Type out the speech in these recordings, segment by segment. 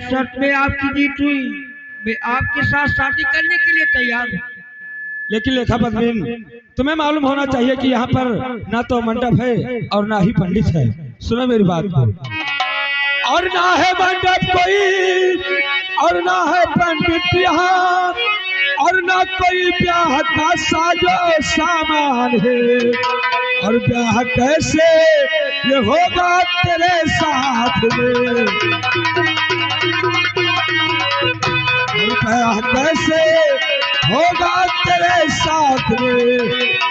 शर्त में आपकी जीत हुई, मैं आपके साथ शादी करने के लिए तैयार हूँ। लेकिन लेखा पद्मिन, तुम्हें मालूम होना चाहिए कि यहाँ पर ना तो मंडप है और ना ही पंडित है। सुनो मेरी बात को। और ना है मंडप कोई और ना है पंडित यहाँ, और ना कोई ब्याह का साजो सामान है। और ब्याह कैसे ये होगा तेरे साथ में, और ब्याह कैसे होगा तेरे साथ में।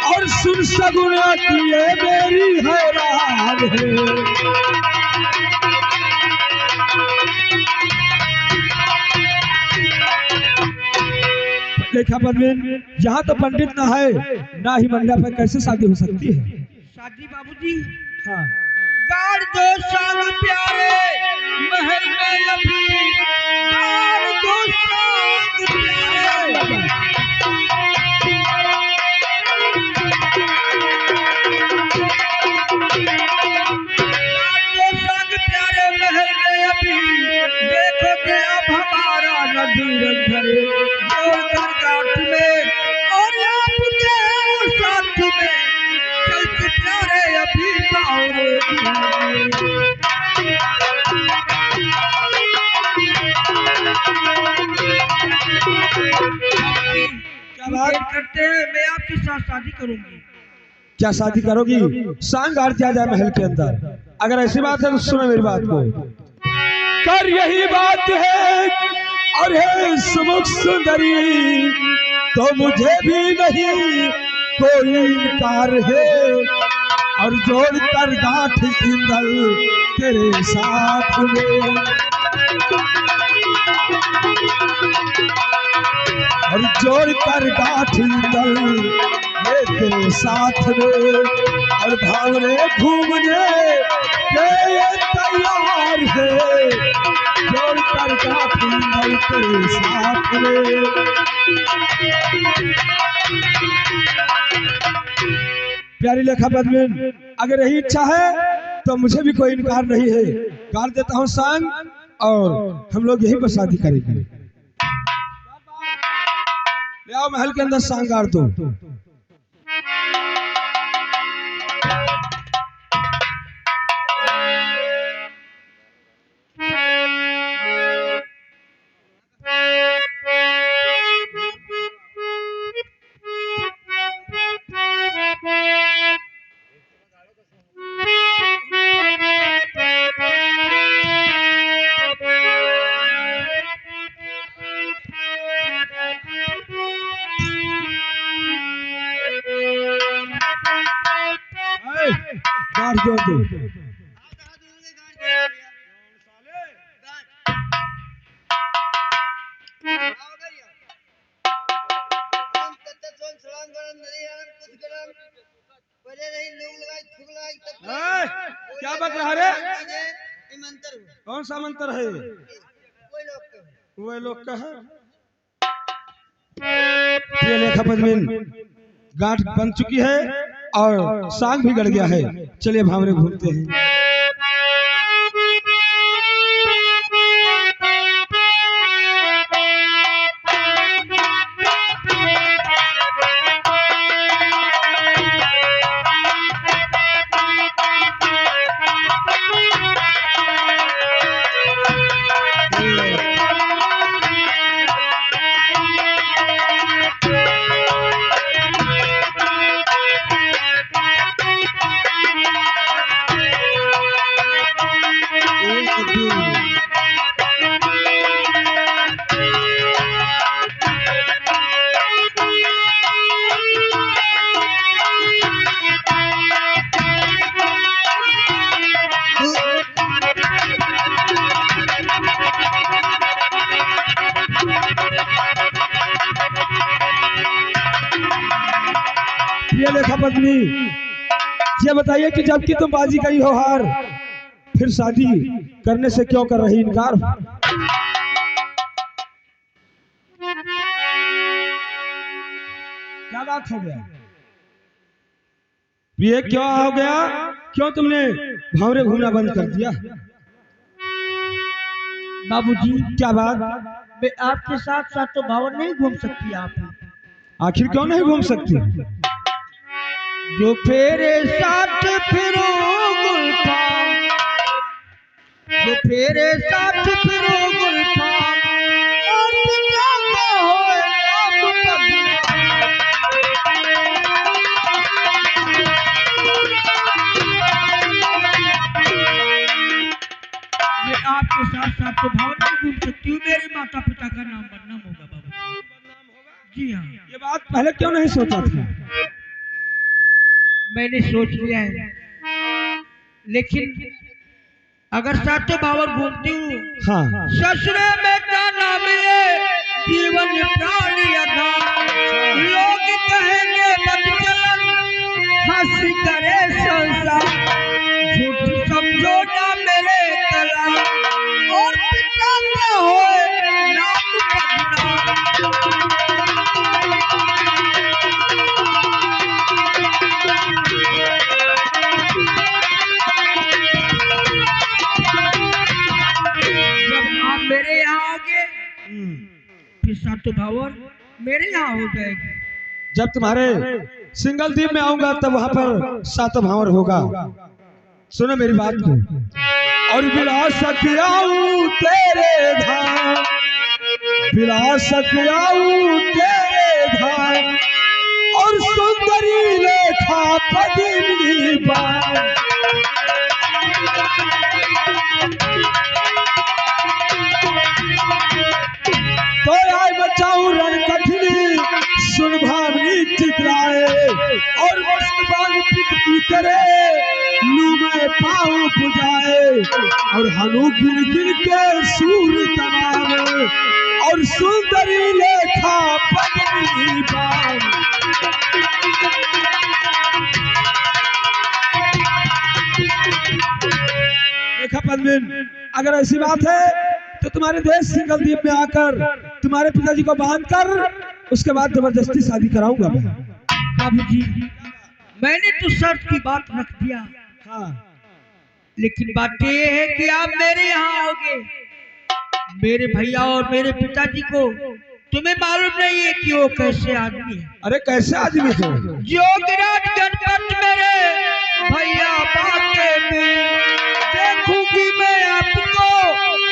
और सुन सगुना की ये मेरी हैरान है। लेखा पद्मिन, यहाँ तो पंडित ना है ना ही मंडप है, कैसे शादी हो सकती है? शादी बाबूजी, हाँ, गाड़ दो संग प्यारे महल में अभी, गाड़ दो संग प्यारे। गाड़ दो संग प्यारे महल में अभी, देखो कि अब हमारा नदी रंधरे जोड़कर गांठ में, और आपके साथ में चलते प्यारे अभी बावरे क्या बात करते हैं? मैं आपके साथ शादी करूंगी। क्या शादी करोगी? सांग गाड़ दिया जाए महल के अंदर। अगर ऐसी बात है तो सुनो मेरी बात को। कर यही बात है और है सुमुख सुंदरी, तो मुझे भी नहीं कोई इनकार है। और जोड़ कर गांठ इंदल तेरे साथ में, और जोड़ कर गांठ इंदल ये तेरे साथ में। और भावरे घूमने के ये तैयार है, जोड़ कर गांठ इंदल तेरे साथ में। प्यारी लेखा पद्मिन, अगर यही इच्छा है तो मुझे भी कोई इनकार नहीं है। गाड़ देता हूँ सांग और हम लोग यहीं पर शादी करेंगे। ले आओ महल के अंदर सांग गाड़ दो। गाड़ जोड़ दो। क्या बक रहा रे? कौन सा मंत्र है? वो लोग का है। ये लेखा पद्मिन, गांठ बन चुकी है और सांग भी गड़ गया है। चलिए भावरे घूमते हैं। ये लेखा पत्नी, ये बताइए कि जबकि तुम बाजी गई हो हार, फिर शादी करने से क्यों कर रही इनकार? क्या बात हो गया? ये क्यों हो गया? क्यों तुमने भावरे घूमना बंद कर दिया? बाबूजी, क्या बात? मैं आपके साथ साथ तो भावर नहीं घूम सकती आप। आखिर क्यों नहीं घूम सकती? जो फेरे साथ फिरो गुलफाम, जो फेरे साथ फिरो गुलफाम, और पिता का होए नाम पगला। मैं आपके साथ साथ तो भाव नहीं घूम सकती हूँ, मेरे माता पिता का नाम बदनाम होगा बाबू। जी हाँ, ये बात पहले क्यों नहीं सोचा था? मैंने सोच लिया है, लेकिन अगर सातों बावर घूमती हूँ, हाँ, ससुरे में का नाम ये जीवन प्राण यथा, लोग कहेंगे बदचलन, हंसी करे संसार, झूठ समझो ना मेरे कला, और पिता का होए नाम बदनाम। जब आप मेरे यहाँ आओगे, फिर सातों भावर मेरे यहाँ हो जाएगी। जब तुम्हारे सिंगल द्वीप में आऊंगा तब वहां पर सातों भावर होगा। सुनो मेरी बात को। और विलासक आऊं तेरे धाम, विलासक आऊं तेरे धाम, और सुंदरी लेखा पद्मिनी बाई। तो आए बचाऊं रण कठिनी, सुन भावनी चित्राए, और मस्तबान पिटती करे, लू में पाँव पुजाए, और हनु गिर गिर के सूर तनावे, और सुंदरी लेखा पद्मिनी बाई। देखा पद्मिन, अगर ऐसी बात है तो तुम्हारे देश सिंगल द्वीप में आकर तुम्हारे पिताजी को बांध कर उसके बाद जबरदस्ती शादी कराऊंगा मैं। बाबूजी, मैंने तो शर्त की बात रख दिया, हाँ, लेकिन बात ये है कि आप मेरे यहाँ आओगे। मेरे भैया और मेरे पिताजी को तुम्हें मालूम नहीं है कि वो कैसे आदमी है। अरे कैसे आदमी है? योगराज गणपत मेरे भैया बाके में, देखूंगी मैं आपको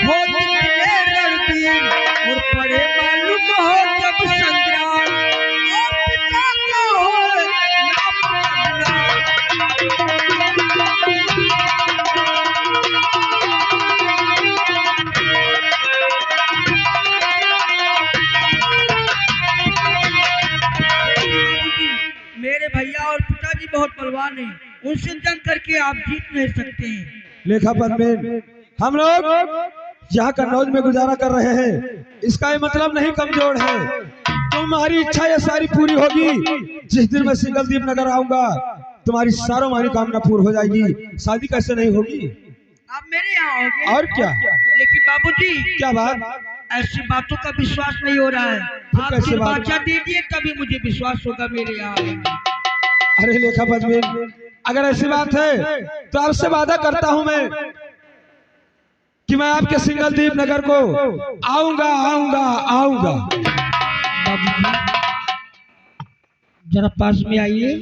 हो कितने रणवीर, और पड़े मालूम हो जब संग्राम, और पिता का हो नाम मेरे भैया और पिताजी बहुत बलवान हैं, उनसे जंग करके आप जीत नहीं सकते हैं। लेखा पद्मिन, हम लोग यहाँ कन्नौज में गुजारा कर रहे हैं, इसका ये मतलब नहीं कमजोर है। तुम्हारी इच्छा ये सारी पूरी होगी। जिस दिन मैं सिंगल द्वीप नगर आऊंगा तुम्हारी सारों मारी कामना पूरी हो जाएगी। शादी कैसे नहीं होगी? आप मेरे यहाँ आओगे। और क्या? लेकिन बाबूजी, क्या बात? ऐसी बातों का विश्वास नहीं हो रहा है। आप कैसे बात? बाचा दीजिए तभी मुझे विश्वास होगा मेरे यहाँ आएंगे। अरे लेखा पद्मिन, अगर ऐसी बात है तो आपसे वादा करता हूं मैं कि मैं आपके सिंगल द्वीप नगर को आऊंगा आऊंगा आऊंगा। बाबूजी, जरा पास में आइए।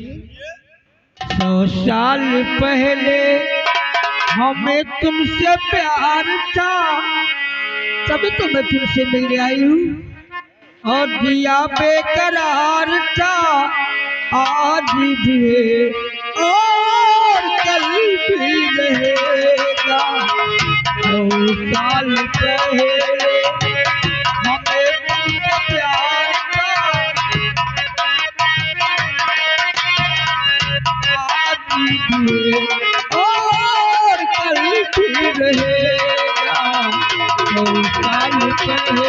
100 साल पहले हमें तुमसे प्यार था, तभी तो मैं तुमसे मिलने आई हूँ, और दिया बेकरार था, आज भी है और कल भी रहेगा। 100 साल पहले हमें तुमसे प्यार था, आज भी है और कल भी रहेगा। 100 साल पहले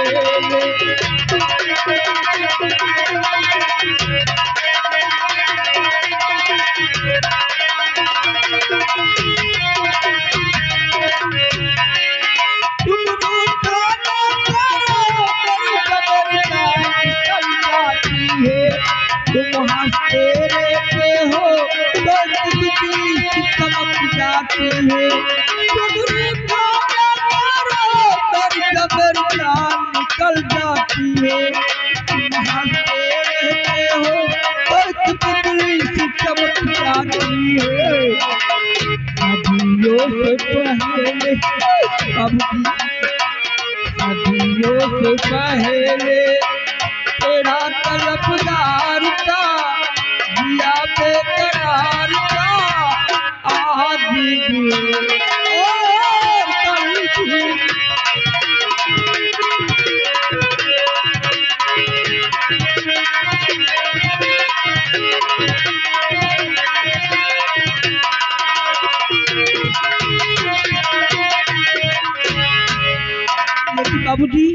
तुम हंसते रहते हो, लोग की चमक जाते हैं। तुम जान निकल जाती है। तुम हंसते रहते हो और बिजली सी चमक जाती है। सदियों से पहले सदियों से पहले तेरा तलबदार का दिया बेकरार का आदि और कल बाबूजी,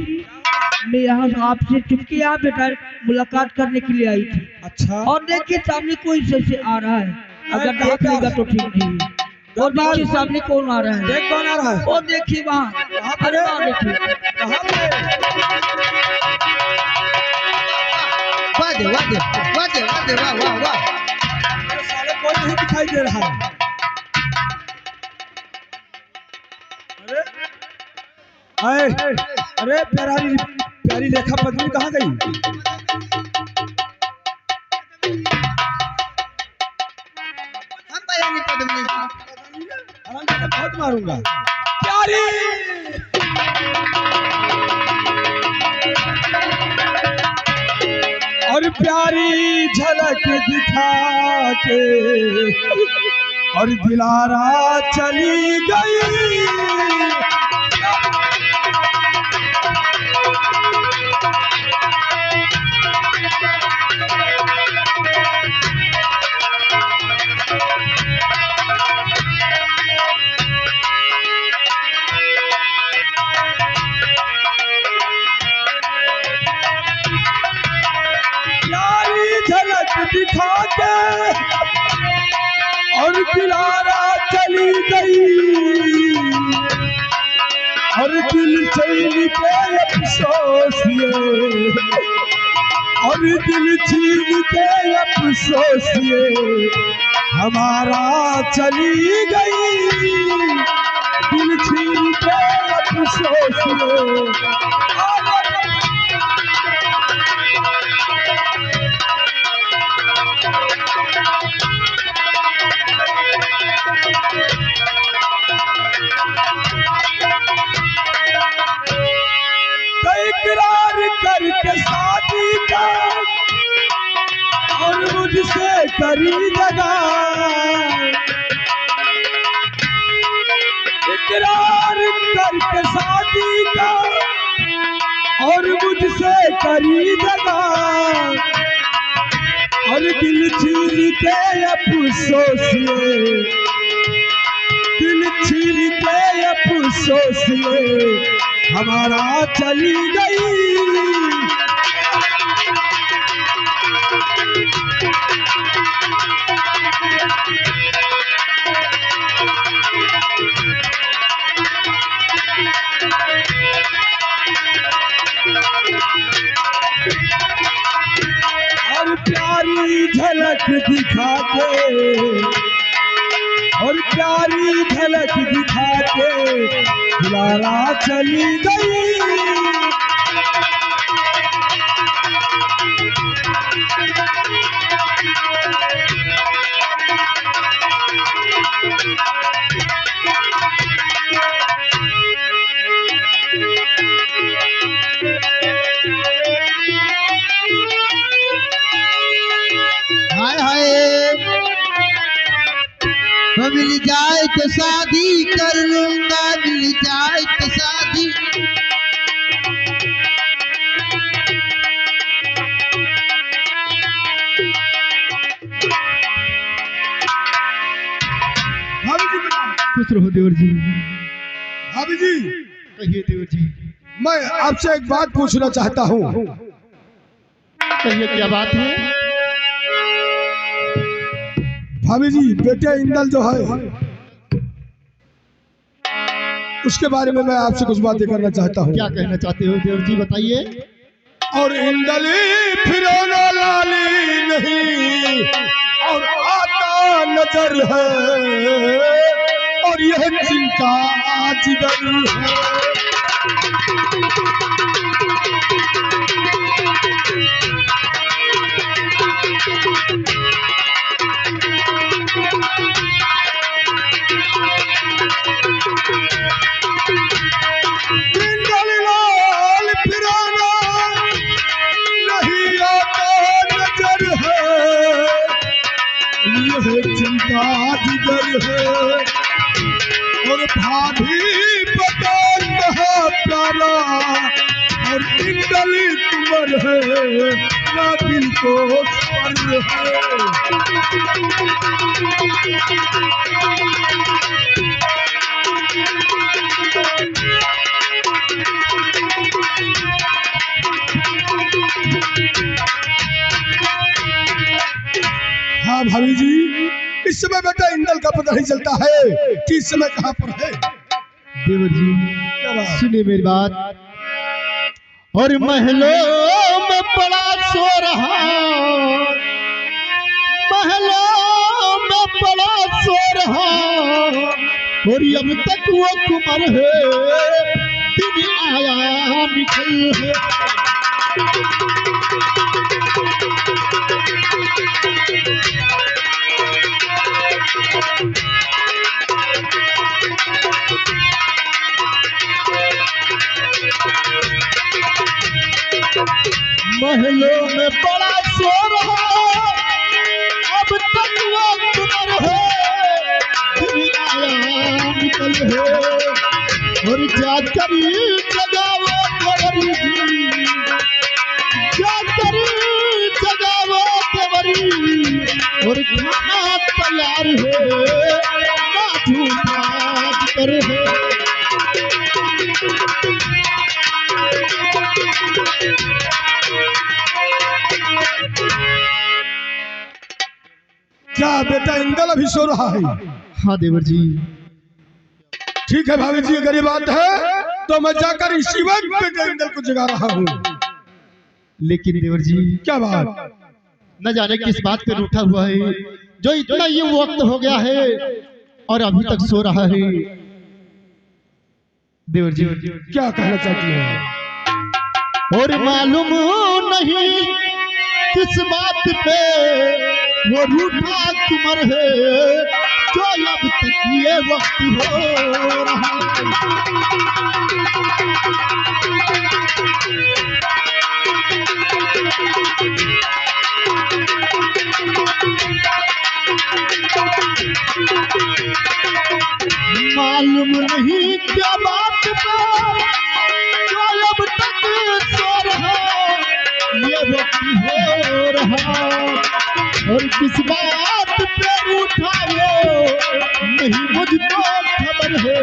मैं यहाँ आपसे चुपके यहाँ बेटा मुलाकात करने के लिए आई थी। अच्छा, और देखिए सामने कोई से आ रहा है, अगर देख लेगा तो ठीक नहीं। और देखिए सामने कौन आ रहा है, देख कौन आ रहा है? और देखिए वहाँ, अरे वहाँ देखिए। कहाँ पे? वाह दे वाह दे वाह दे वाह दे वाह वाह वाह। अरे साले कोई नहीं दिखाई दे रहा है। अरे अरे प्यारी प्यारी रेखा पद्मिनी कहाँ गई? हम बयानी पद्मिनी मैं बहुत मारूंगा। प्यारी और प्यारी झलक दिखा के और दिलारा चली गई। दिखा के और दिलारा चली गई और दिल छीन के अफसोस ये और दिल छीन के अफसोस ये हमारा चली गई। दिल छीन के अफसोस ये इकरार करके शादी का और मुझसे करी जगह। इकरार करके शादी का और मुझसे करी जगह और दिल छीन के अफसोस ये दिल छीन के अफसोस ये हमारा चली गई। और प्यारी झलक दिखा के और प्यारी झलक दिखा के दिलारा चली गई। हाय हाय, मिल जाए तो शादी कर लूंगा, मिल जाए तो शादी। खुश रहो देवर जी। भाभी जी, कहिए देवर जी। मैं आपसे एक बात पूछना चाहता हूँ। कहिए क्या बात है? भाभी जी, बेटे इंदल जो है उसके बारे में मैं आपसे कुछ बातें करना चाहता हूँ। क्या कहना चाहते हो देवर जी, बताइए। और इंदली फिरौना लाली नहीं और आता नजर है और यह चिंता जिगर है। इंदल लाल फिराना नहीं आता नजर है, यह चिंता जिगर है और भाभी पता कहाँ प्यारा और इंदल कुंवर है ना दिल को स्वर है। हाँ भाभी जी, इस समय बेटा इंदल का पता नहीं चलता है कि इस समय कहाँ पर है। देवर जी क्या बात? सुनिए मेरी बात। और महलों में बड़ा सो रहा, महलों में बड़ा सो रहा, और अब तक वो कुंवर है, दिन आया निकल है। महलों में बड़ा सो रहा, अब तक वो कुंवर है, दिन आया निकल है। और जाकर जगावो देवरी जी, जाकर जगावो देवरी, और खाना तैयार है, ना झूठा जिक्र है। क्या बेटा इंदल अभी सो रहा है? हाँ देवर जी। ठीक है भाभी जी, अगर ये बात है तो मैं जाकर इसी वक्त बेटा इंदल को जगा रहा हूँ। लेकिन देवर जी क्या बात? न जाने किस बात पे रूठा हुआ है, जो इतना ये वक्त हो गया है और अभी तक सो रहा है। देवर जी क्या कहना चाहती है? और मालूम नहीं किस बात पे वो रूठा कुंवर है, जो अब तक ये वक्त हो रहा है। मालूम नहीं क्या बात पे जो अब तक सो रहा, ये वक्त हो रहा। और किस बात पे उठा वो नहीं मुझको खबर है,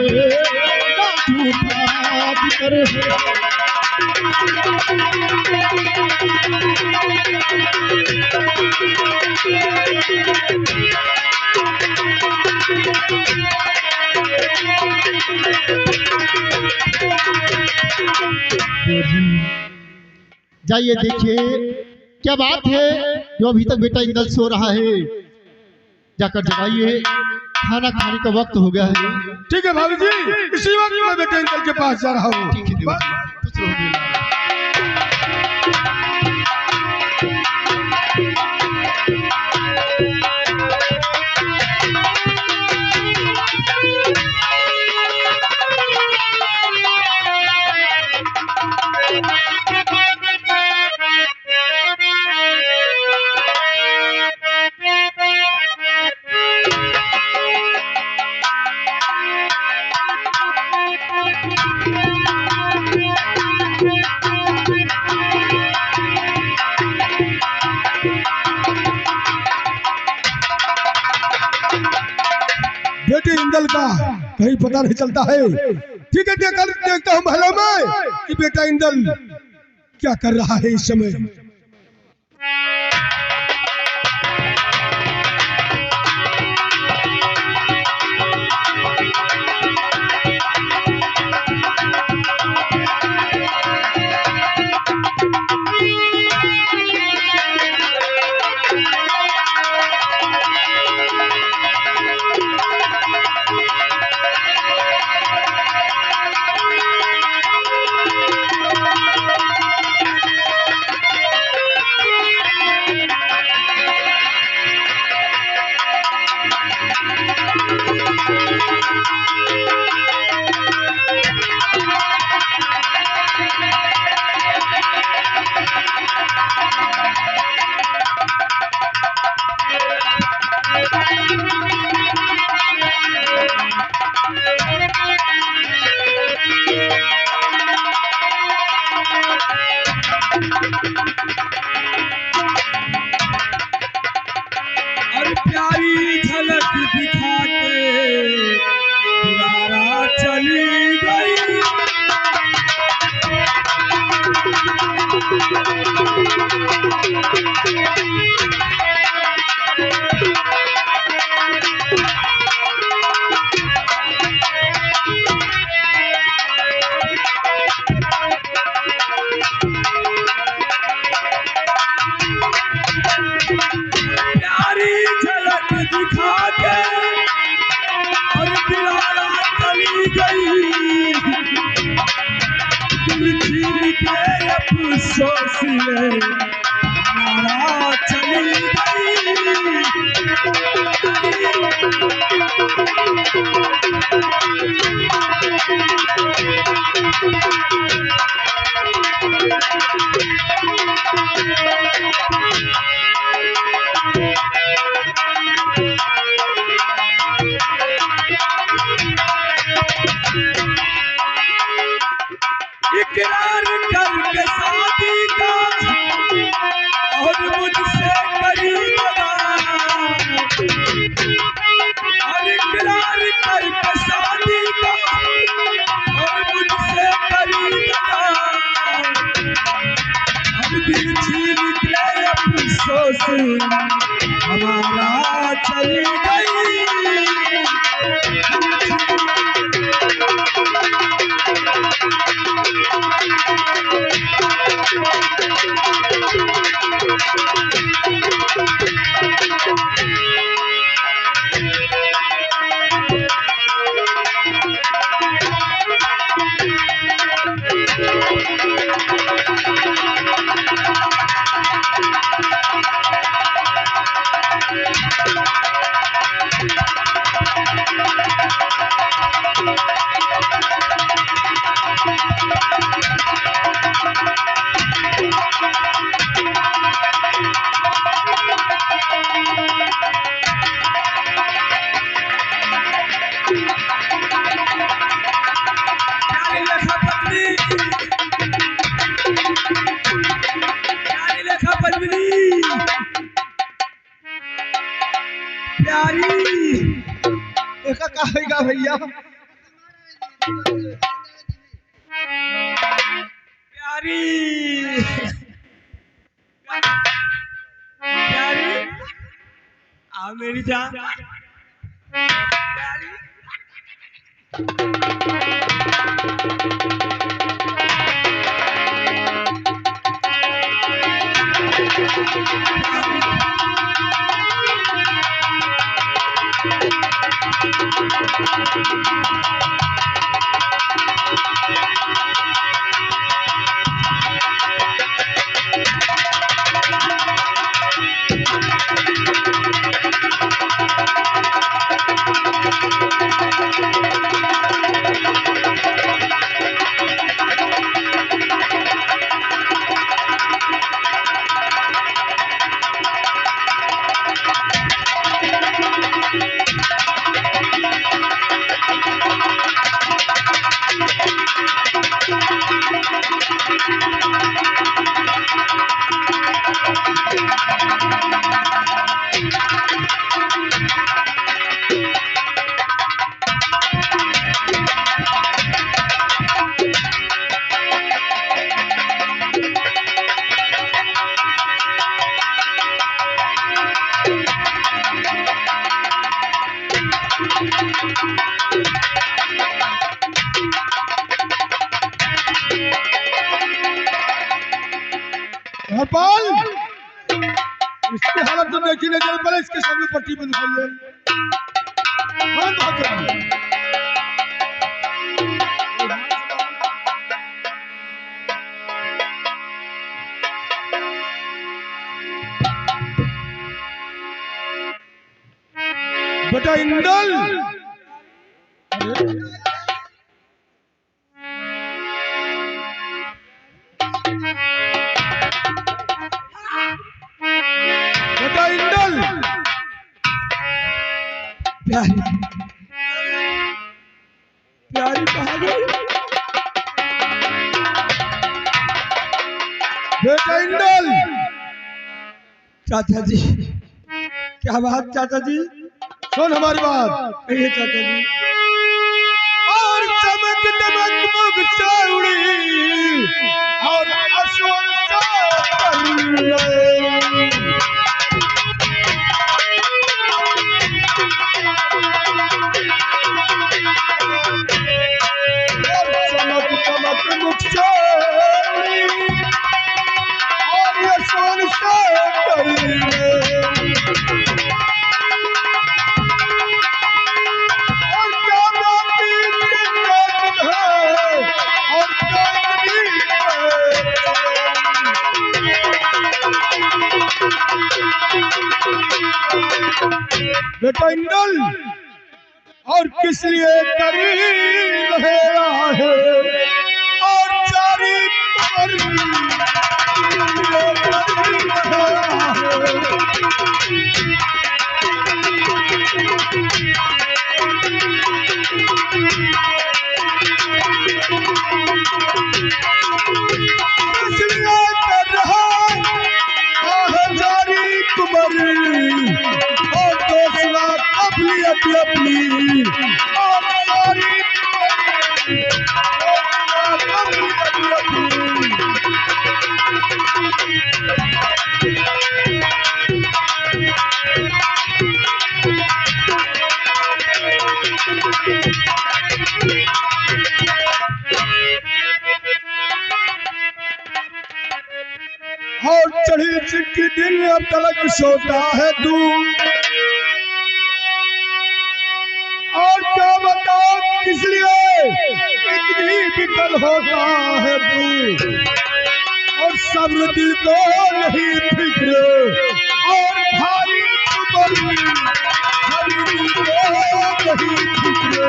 ना झूठा जिक्र है। जाइए देखिए क्या बात है, जो अभी तक बेटा इंदल सो रहा है, जाकर जगाइए, खाना खाने का वक्त हो गया है। ठीक है भाभी जी, इसी वक्त मैं बेटा इंदल के पास जा रहा हूँ। ठीक है देवर जी, खुश रहोगे। बेटे इंदल का कहीं पता नहीं चलता है। ठीक है, देखता हूँ महलों में कि बेटा इंदल क्या कर रहा है इस समय। और प्यारी झलक दिखा के दुलारा चली गई। प्यारी झलक दिखा के और दुलारा चली गई। दिल छीन के अफसोस में दुलारा चली गई। इकरार करके शादी का और मुझसे करी दगा। और इकरार करके शादी का और मुझसे करी दगा। अब दिल छीन के अफसोस हमारा चली गई। प्यारी एका कहेगा भैया प्यारी प्यारी आ मेरी जान प्यारी। हरपाल इसकी हालत तो देखी नहीं चल पहले इसके सामने पट्टी में दिखाइए। हाँ तो बेटा इंदल बेटा इंदल प्यारी प्यारी कहाँ गई? बेटा इंदल, चाचा जी क्या बात चाचा जी, सुन हमारी बात। कहिए चाचा जी। और चमक दमक मुख चौड़ी और असवर चमक दमक मुख चौड़ी और असवर बेटा इंदल, और किस लिए कर रहा है और जारी कर अपनी और सारी और चढ़ी चिट्ठी दिल अब तलक सोता है तू, और क्या बताओ किस लिए इतनी विकल होता है तू, और सब्र दिल को नहीं फिक्र और भारी उम्र सब्र दिल को नहीं फिक्र।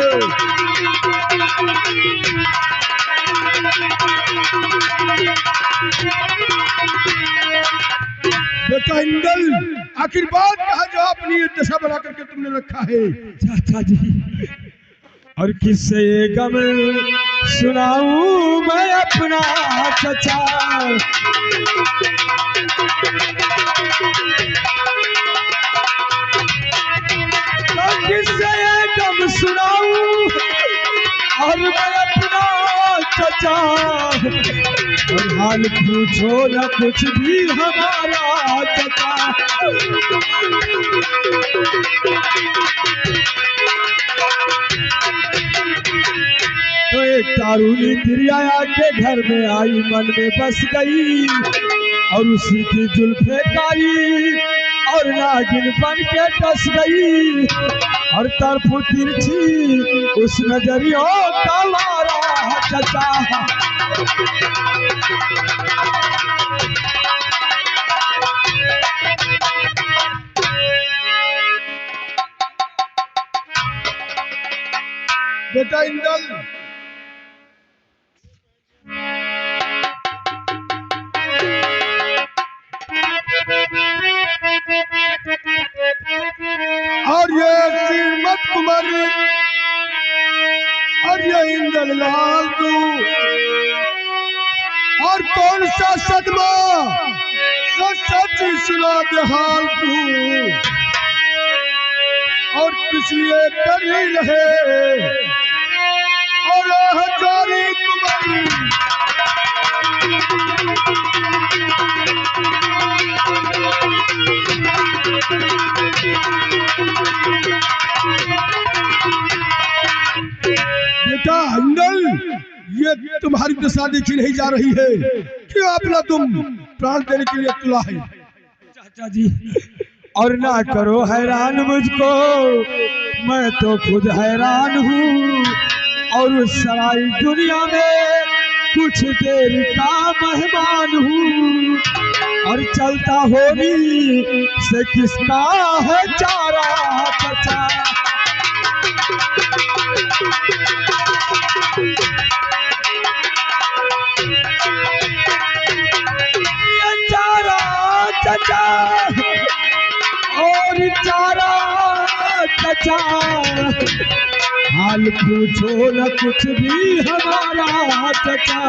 बेटा इंदल, आखिर बात कहा जो अपनी ये दशा बना करके तुमने रखा है। चाचा जी और किससे ये गम सुनाऊं मैं अपना चचा, तो किससे ये गम सुनाऊं और मैं अपना चचा, और हाल पूछो न कुछ भी हमारा चचा। तो एक तारूनी तिरिया के घर में आई, मन में बस गई और उसी की जुल्फे कारी और नागिन बन के टस गई, और तरफ तिरछी उस नजरियों का मारा चचा। बेटा इंदल, और ये श्रीमत कुमारी और ये इंदल लाल तू, और कौन सा सदमा सच सुना दे हाल तू, और किस लिए कर ही रहे और हजारी कुमारी। बेटा इंदल, ये तुम्हारी दशा देखी नहीं जा रही है, क्यों अपना तुम प्राण देने के लिए तुला है। चाचा जी और ना करो हैरान मुझको, मैं तो खुद हैरान हूँ, और उस सारी दुनिया में कुछ देर का मेहमान हूँ, और चलता होली से किसका है चारा चचा। ये चारा चचा और चारा चचा हाल पूछो न कुछ भी हमारा चचा।